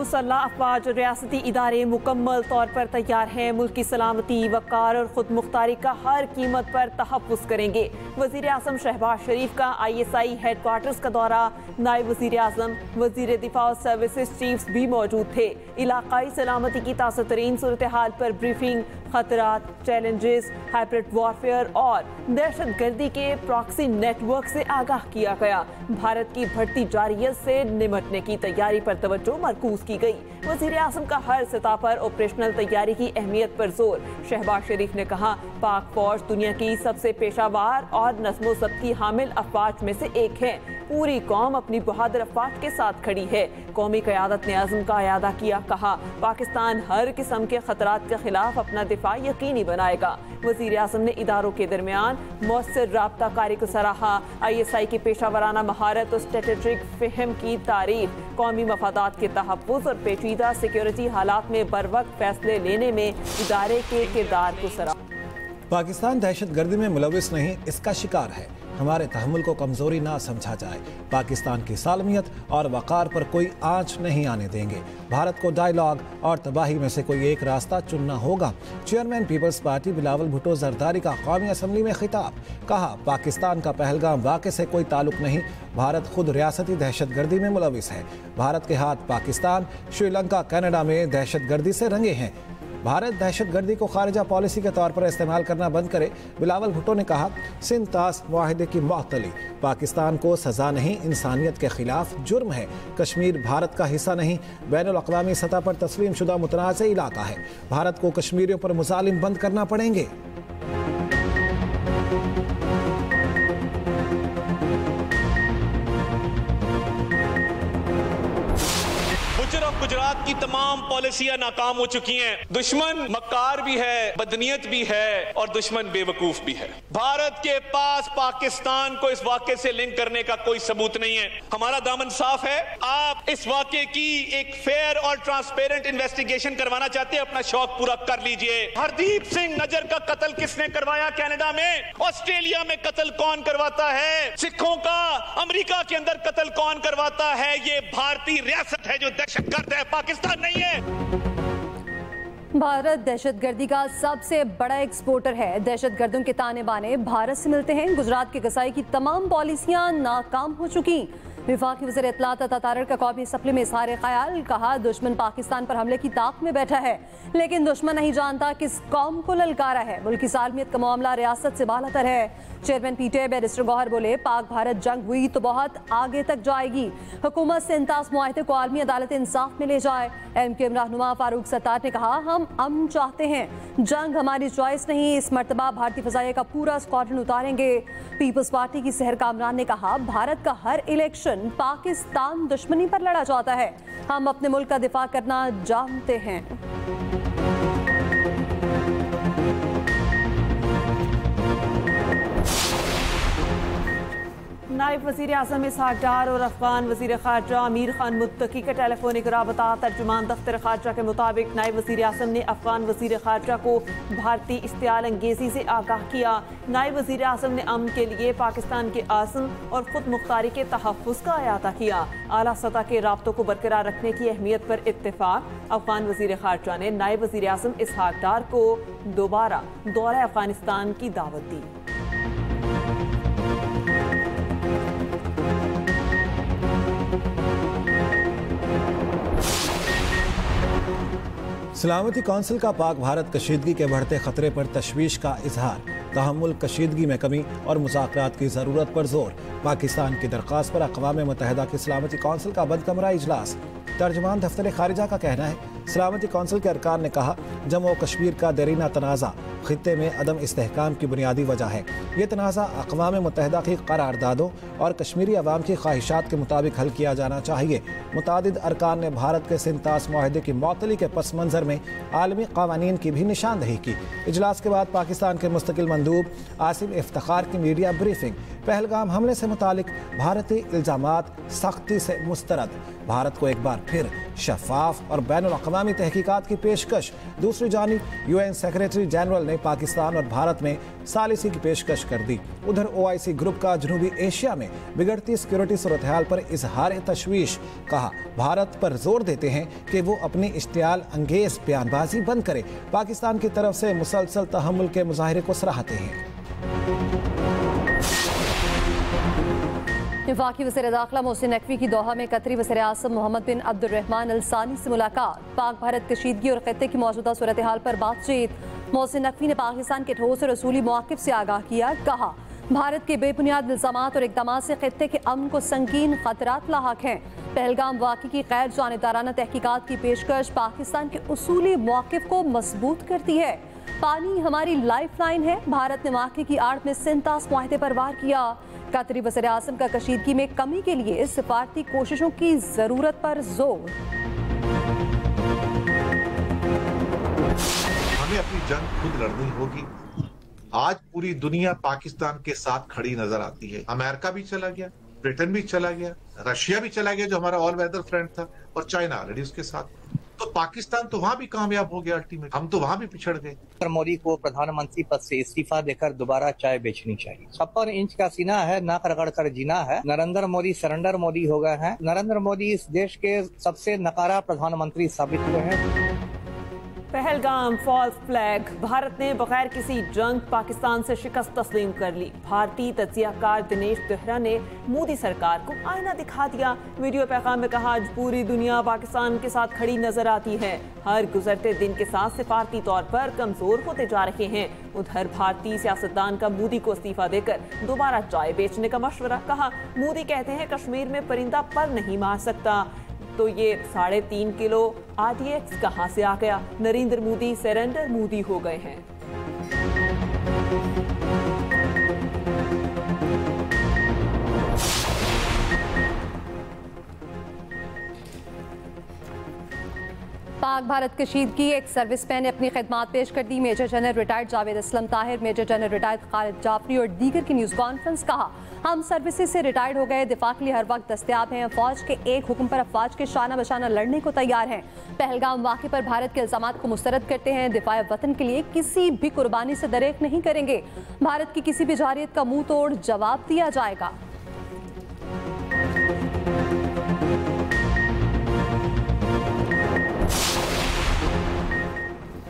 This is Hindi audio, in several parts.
मुसल्लह अफवाज रियासती इदारे मुकम्मल तौर पर तैयार हैं। मुल्क की सलामती, वक़ार और खुद मुख्तारी का हर कीमत पर तहफ़्फ़ुज़ करेंगे। वज़ीर आज़म शहबाज शरीफ का ISI हेडक्वार्टर्स का दौरा। नायब वज़ीर आज़म, वज़ीर दिफा और सर्विसेज चीफ्स भी मौजूद थे। इलाकाई सलामती की ताज़ा तरीन सूरत हाल पर ब्रीफिंग, खतरात, चैलेंजेस, हाइब्रिड वॉरफेयर और दहशत गर्दी के प्रॉक्सी नेटवर्क से आगाह किया गया। भारत की बढ़ती जारियत से निमटने की तैयारी पर तवज्जो मरकूज की गई। वज़ीर आज़म का हर सतह पर ऑपरेशनल तैयारी की अहमियत पर जोर। शहबाज शरीफ ने कहा, पाक फौज दुनिया की सबसे पेशावर और नस्मो ज़ब्त की हामिल अफवाज में से एक है। पूरी कौम अपनी बहादुर अफवाज के साथ खड़ी है। कौमी क़यादत ने अज़्म का अयादा किया। कहा, पाकिस्तान हर किस्म के खतरात के खिलाफ अपना दिफा यकीनी बनाएगा। वज़ीर आज़म ने इदारों के दरमियान मौसर राब्ता कारी को सराहा। ISI की पेशावराना महारत और स्ट्रेटेजिक फ़हम की तारीफ। कौमी मफादात के तहफ़्फ़ुज़ और पेचीदा सिक्योरिटी हालात में बर वक्त फैसले लेने में इदारे के किरदार को सराहा। पाकिस्तान दहशत गर्दी में मुलविस नहीं, इसका शिकार है। हमारे तहम्मुल को कमज़ोरी ना समझा जाए। पाकिस्तान की सालमियत और वक़ार पर कोई आँच नहीं आने देंगे। भारत को डायलॉग और तबाही में से कोई एक रास्ता चुनना होगा। चेयरमैन पीपल्स पार्टी बिलावल भुट्टो जरदारी का कौमी असम्बली में खिताब। कहा, पाकिस्तान का पहलगाम वाक़े से कोई ताल्लुक नहीं। भारत खुद रियासती दहशत गर्दी में मुलविस है। भारत के हाथ पाकिस्तान, श्रीलंका, कनाडा में दहशत गर्दी से रंगे हैं। भारत दहशत गर्दी को खारिजा पॉलिसी के तौर पर इस्तेमाल करना बंद करे। बिलावल भुट्टो ने कहा, सिंध तास मुआहदे की मुअत्तली पाकिस्तान को सजा नहीं, इंसानियत के खिलाफ जुर्म है। कश्मीर भारत का हिस्सा नहीं, बैनुल अक़वामी सतह पर तस्लीम शुदा मुतनाज़ इलाका है। भारत को कश्मीरियों पर मुज़ालिम बंद करना पड़ेंगे। गुजरात की तमाम पॉलिसियां नाकाम हो चुकी हैं। दुश्मन मक्कार भी है, बदनीयत भी है और दुश्मन बेवकूफ भी है। भारत के पास पाकिस्तान को इस वाक़े से लिंक करने का कोई सबूत नहीं है। हमारा दामन साफ है। आप इस वाक़े की एक फेयर और ट्रांसपेरेंट इन्वेस्टिगेशन करवाना चाहते हैं, अपना शौक पूरा कर लीजिए। हरदीप सिंह नजर का कत्ल किसने करवाया कनाडा में? ऑस्ट्रेलिया में कत्ल कौन करवाता है? सिखों का अमेरिका के अंदर कत्ल कौन करवाता है? ये भारतीय रियासत है जो दहशतगर्द है, पाकिस्तान नहीं है। भारत दहशतगर्दी का सबसे बड़ा एक्सपोर्टर है। दहशतगर्दों के ताने बाने भारत से मिलते हैं। गुजरात के कसाई की तमाम पॉलिसियां नाकाम हो चुकी। विफाकी वज़ीर इत्तलात तारड़ का कौमी असम्बली में इज़हार ख्याल। कहा, दुश्मन पाकिस्तान पर हमले की ताक में बैठा है, लेकिन दुश्मन नहीं जानता किस कौम को ललकारा है। मुल्क की सालमियत का मामला रियासत से बालातर है। चेयरमैन PTI बैरिस्टर गौहर बोले, पाक भारत जंग हुई तो बहुत आगे तक जाएगी। हुकूमत से इंताज मुआहदे को आलमी अदालत इंसाफ में ले जाए। MQM रहनुमा फारूक सत्तार ने कहा, हम अमन चाहते हैं, जंग हमारी चॉइस नहीं। इस मरतबा भारतीय फ़ज़ाइया का पूरा स्क्वाड्रन उतारेंगे। पीपल्स पार्टी की सहर कामरान ने कहा, भारत का हर इलेक्शन पाकिस्तान दुश्मनी पर लड़ा जाता है। हम अपने मुल्क का दिफा करना जानते हैं। नायब वज़ीर आज़म इसहाक डार और अफगान वज़ीर ख़ारजा अमीर खान मुत्तकी का टेलीफोनिक राबता। तर्जुमान दफ्तर ख़ारजा के मुताबिक नायब वज़ीर आज़म ने अफगान वज़ीर ख़ारजा को भारतीय इश्तियाल अंगेज़ी से आगाह किया। नायब वज़ीर आज़म ने अमन के लिए पाकिस्तान के आज़म और ख़ुद मुख्तारी के तहफ़्फ़ुज़ का अयादा किया। आला सतह के राब्तों को बरकरार रखने की अहमियत पर इत्तेफ़ाक। अफगान वज़ीर ख़ारजा ने नायब वज़ीर आज़म इसहाक डार को दोबारा दौरा अफ़गानिस्तान की दावत दी। सलामती कौंसिल का पाक भारत कशीदगी के बढ़ते खतरे पर तशवीश का इजहार। तहम्मुल, कशीदगी में कमी और मुज़ाकरात की ज़रूरत पर जोर। पाकिस्तान की दरख्वास्त पर अक़वाम मुत्तहिदा की सलामती कौंसिल का बंद कमरा इजलास। तर्जुमान दफ्तर खारिजा का कहना है, सलामती कौंसिल के अरकान ने कहा, जम्मू कश्मीर का देरीना तनाज़ा खित्ते में अदम इस्तेहकाम की बुनियादी वजह है। ये तनाज़ा अक़वाम मुत्तहिदा की करारदादों और कश्मीरी अवाम की ख्वाहिशात के मुताबिक हल किया जाना चाहिए। मुतादिद अरकान ने भारत के सिंध तास मुआहदे की मुअत्तली के पस मंज़र में आलमी क़वानीन की भी निशानदही की। इजलास के बाद पाकिस्तान के मुस्तकिल मंदूब आसिम इफ्तिखार की मीडिया ब्रीफिंग। पहलगाम हमले से मुतालिक भारतीय इल्जामात सख्ती से मुस्तरद। भारत को एक बार फिर शफाफ और बैनुल-अक़वामी तहकीकात की पेशकश। दूसरी जानिब UN सेक्रेटरी जनरल ने पाकिस्तान और भारत में सालिसी की पेशकश कर दी। उधर OIC ग्रुप का जनूबी एशिया में बिगड़ती सिक्योरिटी सूरत हाल पर इजहार तशवीश। कहा, भारत पर जोर देते हैं कि वो अपनी इश्तियाल अंगेज बयानबाजी बंद करे। पाकिस्तान की तरफ से मुसलसल तहम्मुल के मुजाहिरे को सराहते हैं। वफाकी वज़ीर दाखिला मोहसिन नकवी की दोहा में कतरी वज़ीर आज़म मोहम्मद बिन अब्दुर्रहमान अल सानी से मुलाकात। पाक भारत कशीदगी और खित्ते की मौजूदा सूरत हाल पर बातचीत। मोहसिन नकवी ने पाकिस्तान के ठोस और असूली मौक़िफ़ से आगाह किया। कहा, भारत के बेबुनियाद इल्ज़ामात और इक़दामात से खित्ते के अमन को संगीन खतरात लाहक हैं। पहलगाम वाक़े की गैर जानिबदाराना तहकीकात की पेशकश पाकिस्तान के उसूली मौक़िफ़ को मजबूत करती है। पानी हमारी लाइफ लाइन है। भारत ने वाक़े की आड़ में सिंतास मुआहदे पर वार किया। कतरी वज़ीर आज़म का कशीदगी में कमी के लिए सिफारती कोशिशों की जरूरत पर जोर। हमें अपनी जंग खुद लड़नी होगी। आज पूरी दुनिया पाकिस्तान के साथ खड़ी नजर आती है। अमेरिका भी चला गया, ब्रिटेन भी चला गया, रशिया भी चला गया जो हमारा ऑल वेदर फ्रेंड था, और चाइना ऑलरेडी उसके साथ। तो पाकिस्तान तो वहां भी कामयाब हो गया अल्टीमेट, हम तो वहां भी पिछड़ गए। मोदी को प्रधानमंत्री पद से इस्तीफा देकर दोबारा चाय बेचनी चाहिए। 56 इंच का सीना है, नाक रगड़ कर जीना है। नरेंद्र मोदी सरेंडर मोदी हो गए हैं। नरेंद्र मोदी इस देश के सबसे नकारा प्रधानमंत्री साबित हुए हैं। Pahalgam false flag. भारत ने बगैर किसी जंग पाकिस्तान से शिकस्त तस्लीम कर ली। भारतीय तज्जियाकार दिनेश देहरा ने मोदी सरकार को आईना दिखा दिया। वीडियो पैगाम में कहा, आज पूरी दुनिया पाकिस्तान के साथ खड़ी नजर आती है। हर गुजरते दिन के साथ सिफारती तौर पर कमजोर होते जा रहे हैं। उधर भारतीय सियासतदान का मोदी को इस्तीफा देकर दोबारा चाय बेचने का मशवरा। कहा, मोदी कहते हैं कश्मीर में परिंदा पर नहीं मार सकता, तो ये 3.5 किलो RDX कहां से आ गया। नरेंद्र मोदी सरेंडर मोदी हो गए हैं। पाक भारत कशीदगी। एक सर्विसमैन ने अपनी खिदमात पेश कर दी। Major general retired Javed Aslam Tahir, major general retired Khalid Jafri और दीगर की न्यूज़ कॉन्फ्रेंस। कहा, हम सर्विसेज से रिटायर्ड हो गए, दिफा के लिए हर वक्त दस्तयाब हैं। फौज के एक हुक्म पर अफवाज के शाना बशाना लड़ने को तैयार हैं। पहलगाम वाक़े पर भारत के इल्ज़ामात को मुस्तरद करते हैं। दिफाए वतन के लिए किसी भी कुर्बानी से दरेक नहीं करेंगे। भारत की किसी भी जारियत का मुंह तोड़ जवाब दिया जाएगा।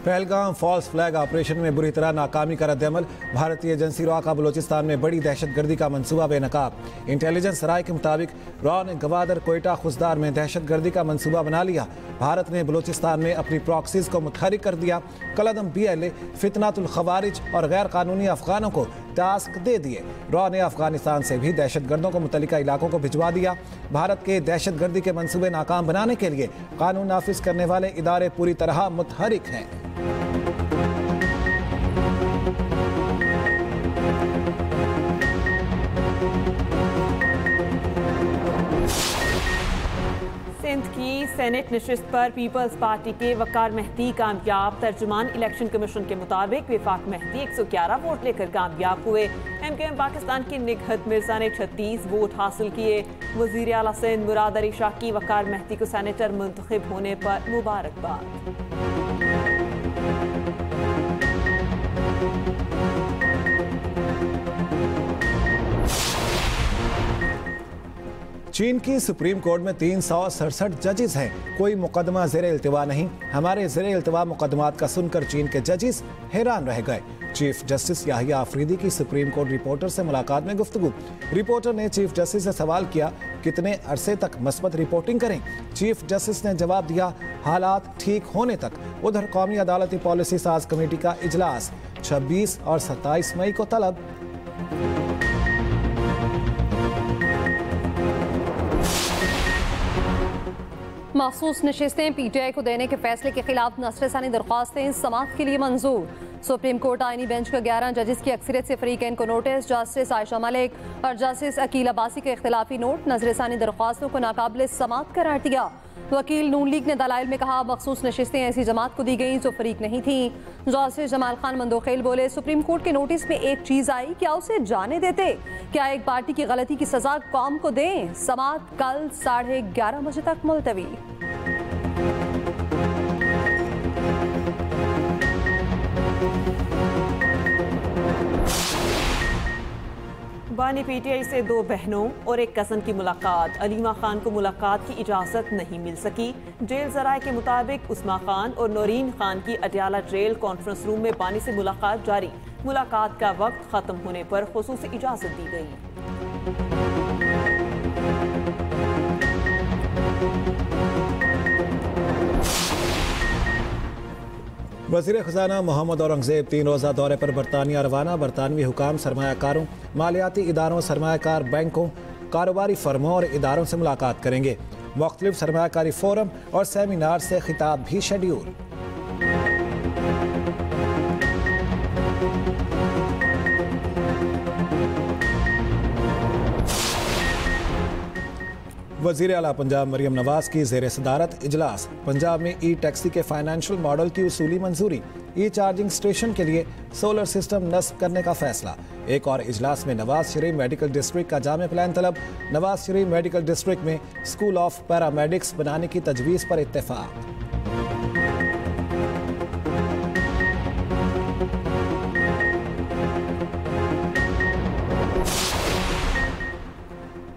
पहलगाम फॉल्स फ्लैग ऑपरेशन में बुरी तरह नाकामी का रद्द-ए-अमल। भारतीय एजेंसी रॉ का बलोचिस्तान में बड़ी दहशतगर्दी का मंसूबा बेनकाब। इंटेलिजेंस राय के मुताबिक रॉ ने गवादर, कोयटा, खुसदार में दहशतगर्दी का मंसूबा बना लिया। भारत ने बलोचिस्तान में अपनी प्रॉक्सीज को मुतहरिक कर दिया। कलदम BLA, फितनातुल खवारिज और गैर कानूनी अफगानों को टास्क दे दिए। रॉ ने अफगानिस्तान से भी दहशतगर्दों को मुतल्लिका इलाकों को भिजवा दिया। भारत के दहशतगर्दी के मंसूबे नाकाम बनाने के लिए कानून नाफिज करने वाले इदारे पूरी तरह मुतहरिक हैं। सिंध की सेनेट नशिस्त पर पीपल्स पार्टी के वकार मेहदी कामयाब। तर्जुमान इलेक्शन कमीशन के मुताबिक वफाक मेहदी 111 वोट लेकर कामयाब हुए। MKM पाकिस्तान की निगहत मिर्जा ने 36 वोट हासिल किए। वजीर आला सिंध मुराद अली शाह की वकार मेहदी को सेनेटर मुंतखब होने पर मुबारकबाद। चीन की सुप्रीम कोर्ट में 367 जजेस हैं। कोई मुकदमा ज़ेरे इल्तिवा नहीं। हमारे ज़ेरे इल्तिवा मुकदमात का सुनकर चीन के जजेस हैरान रह गए। चीफ जस्टिस याहिया आफरीदी की सुप्रीम कोर्ट रिपोर्टर से मुलाकात में गुफ्तगू। रिपोर्टर ने चीफ जस्टिस से सवाल किया, कितने अरसे तक मस्बत रिपोर्टिंग करें। चीफ जस्टिस ने जवाब दिया, हालात ठीक होने तक। उधर कौमी अदालती पॉलिसी साज कमेटी का इजलास 26 और 27 मई को तलब। मखसूस नशिस्तें PTI को देने के फैसले के खिलाफ नसरसानी दरख्वास्तें समाअत के लिए मंजूर। सुप्रीम कोर्ट आईनी बेंच का 11 जजेस की अक्सरियत से फरीकैन को नोटिस। जस्टिस आयशा मलिक और जस्टिस अकील अब्बासी के इख्तिलाफी नोट। नजरसानी दरख्वास्तों को नाकाबिल समाअत करार दिया। वकील नून लीग ने दलाइल में कहा मखसूस नशिस्तें ऐसी जमात को दी गई जो फरीक नहीं थी। जस्टिस जमाल खान मंदोखेल बोले सुप्रीम कोर्ट के नोटिस में एक चीज आई, क्या उसे जाने देते? क्या एक पार्टी की गलती की सजा कौम को दें? समाअत कल 11:30 बजे तक मुलतवी। बानी पीटीआई से 2 बहनों और एक कज़न की मुलाकात। अलीमा खान को मुलाकात की इजाज़त नहीं मिल सकी। जेल ज़राए के मुताबिक उस्मा खान और नौरीन खान की अडयाला जेल कॉन्फ्रेंस रूम में बानी से मुलाकात जारी। मुलाकात का वक्त ख़त्म होने पर ख़ुसूसी इजाज़त दी गई। वज़ीर ख़ज़ाना मोहम्मद औरंगज़ेब 3 रोज़ा दौरे पर बरतानिया रवाना। बरतानवी हुकाम, सरमायाकारों, मालियाती इदारों, सरमायाकार बैंकों, कारोबारी फर्मों और इदारों से मुलाकात करेंगे। मुख्तलिफ सरमायाकारी फोरम और सेमिनार से खिताब भी शेड्यूल। वज़ीर आला पंजाब मरियम नवाज की ज़ेर सदारत इजलास। पंजाब में ई टैक्सी के फाइनेंशियल मॉडल की उसूली मंजूरी। ई चार्जिंग स्टेशन के लिए सोलर सिस्टम नस्ब करने का फैसला। एक और इजलास में नवाज शरीफ मेडिकल डिस्ट्रिक्ट का जामे प्लान तलब। नवाज शरीफ मेडिकल डिस्ट्रिक्ट में स्कूल ऑफ पैरामेडिक्स बनाने की तजवीज़ पर इत्तेफाक।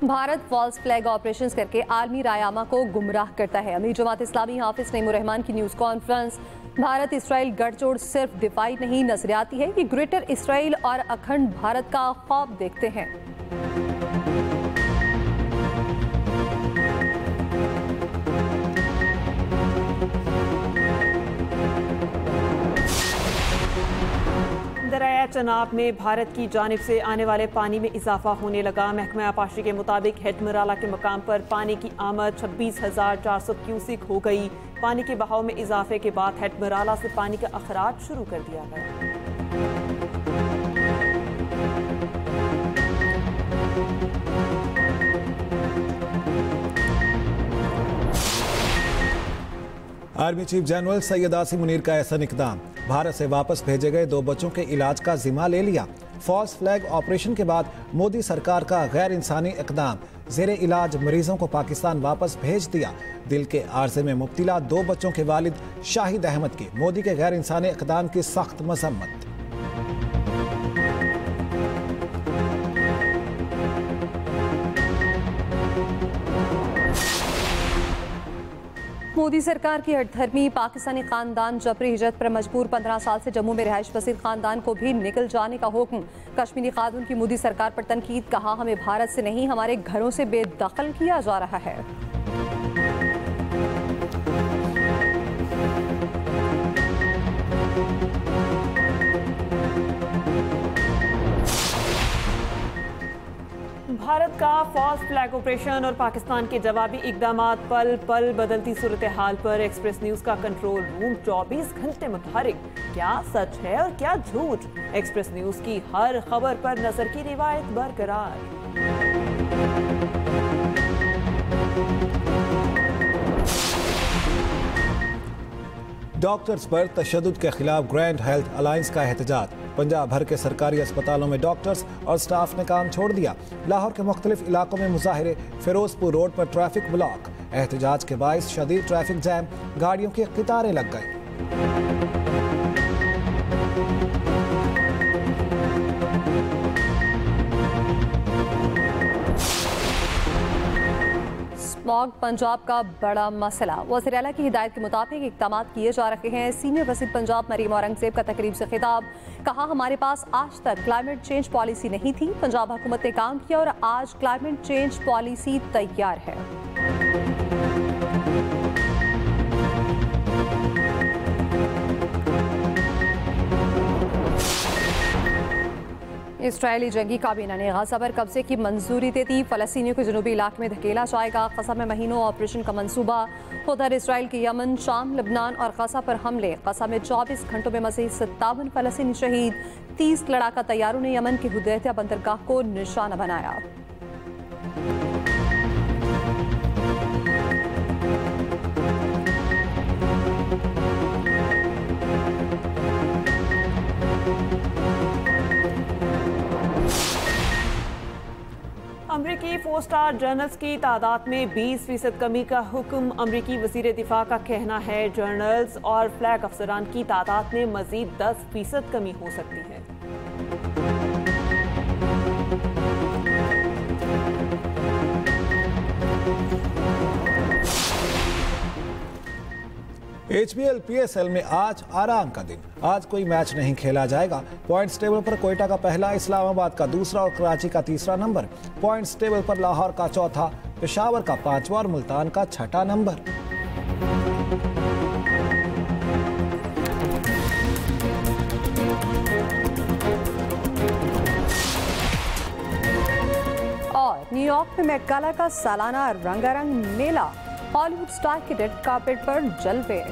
भारत फॉल्स फ्लैग ऑपरेशंस करके आलमी रायामा को गुमराह करता है। अमीर जमात इस्लामी हाफिज नईमुर रहमान की न्यूज़ कॉन्फ्रेंस। भारत इसराइल गठजोड़ सिर्फ दिफाई नहीं नजरियाती है कि ग्रेटर इसराइल और अखंड भारत का ख्वाब देखते हैं। दरिया चनाब में भारत की जानिब से आने वाले पानी में इजाफा होने लगा। महकमा आपाशी के मुताबिक हेडमराला के मकाम पर पानी की आमद 26,400 क्यूसिक हो गई। पानी के बहाव में इजाफे के बाद हेडमराला से पानी का अखराज शुरू कर दिया गया। Army chief general Syed Asim Munir का ऐसा इकदाम। भारत से वापस भेजे गए 2 बच्चों के इलाज का जिम्मा ले लिया। फॉल्स फ्लैग ऑपरेशन के बाद मोदी सरकार का गैर इंसानी इकदाम। जेरे इलाज मरीजों को पाकिस्तान वापस भेज दिया। दिल के आर्जे में मुब्तला 2 बच्चों के वालिद शाहिद अहमद की मोदी के गैर इंसानी इकदाम की सख्त मजम्मत। मोदी सरकार की हठधर्मी। पाकिस्तानी खानदान जबरी हिजरत पर मजबूर। 15 साल से जम्मू में रिहाइश पसीर खानदान को भी निकल जाने का हुक्म। कश्मीरी खातून की मोदी सरकार पर तनकीद। कहा हमें भारत से नहीं हमारे घरों से बेदखल किया जा रहा है। भारत का फॉल्स फ्लैग ऑपरेशन और पाकिस्तान के जवाबी इकदामात पल पल बदलती सूरत हाल पर एक्सप्रेस न्यूज का कंट्रोल रूम 24 घंटे मुतहरिक। क्या सच है और क्या झूठ? एक्सप्रेस न्यूज की हर खबर पर नजर की रिवायत बरकरार। डॉक्टर्स पर तशद्दुद के खिलाफ ग्रैंड हेल्थ अलायंस का एहतजाज। पंजाब भर के सरकारी अस्पतालों में डॉक्टर्स और स्टाफ ने काम छोड़ दिया। लाहौर के मुख्तलिफ इलाकों में मुजाहिरे। फिरोजपुर रोड पर ट्रैफिक ब्लॉक। एहतजाज के बायस शदीद ट्रैफिक जैम। गाड़ियों की कतारें लग गई। स्मॉग पंजाब का बड़ा मसला। वज़ीर आला की हिदायत के मुताबिक इक़दाम किए जा रहे हैं। सीनियर वज़ीर पंजाब मरियम औरंगज़ेब का तकरीब से खिताब। कहा हमारे पास आज तक क्लाइमेट चेंज पॉलिसी नहीं थी। पंजाब हुकूमत ने काम किया और आज क्लाइमेट चेंज पॉलिसी तैयार है। इस्राएली जंगी काबीना ने गाजा पर कब्जे की मंजूरी दे दी। फ़लस्तीनियों को जनूबी इलाके में धकेला जाएगा। गाजा में महीनों ऑपरेशन का मंसूबा। उधर इसराइल के यमन, शाम, लबनान और गाजा पर हमले। गाजा में 24 घंटों में मज़ीद 57 फ़लस्तीनी शहीद। 30 लड़ाका तैयारों ने यमन के हुदैबिया बंदरगाह को निशाना बनाया। पोस्टार जर्नल्स की तादाद में 20% कमी का हुक्म। अमरीकी वजीर दिफा का कहना है जर्नल्स और फ्लैग अफसरान की तादाद में मजीद 10% कमी हो सकती है। HBL PSL में आज आराम का दिन। आज कोई मैच नहीं खेला जाएगा। पॉइंट्स टेबल पर कोयटा का पहला, इस्लामाबाद का दूसरा और कराची का तीसरा नंबर। पॉइंट्स टेबल पर लाहौर का चौथा, पेशावर का पांचवा और मुल्तान का छठा नंबर। और न्यूयॉर्क में मेट गाला का सालाना रंगारंग मेला, हॉलीवुड स्टार के रेड कार्पेट पर जलवे।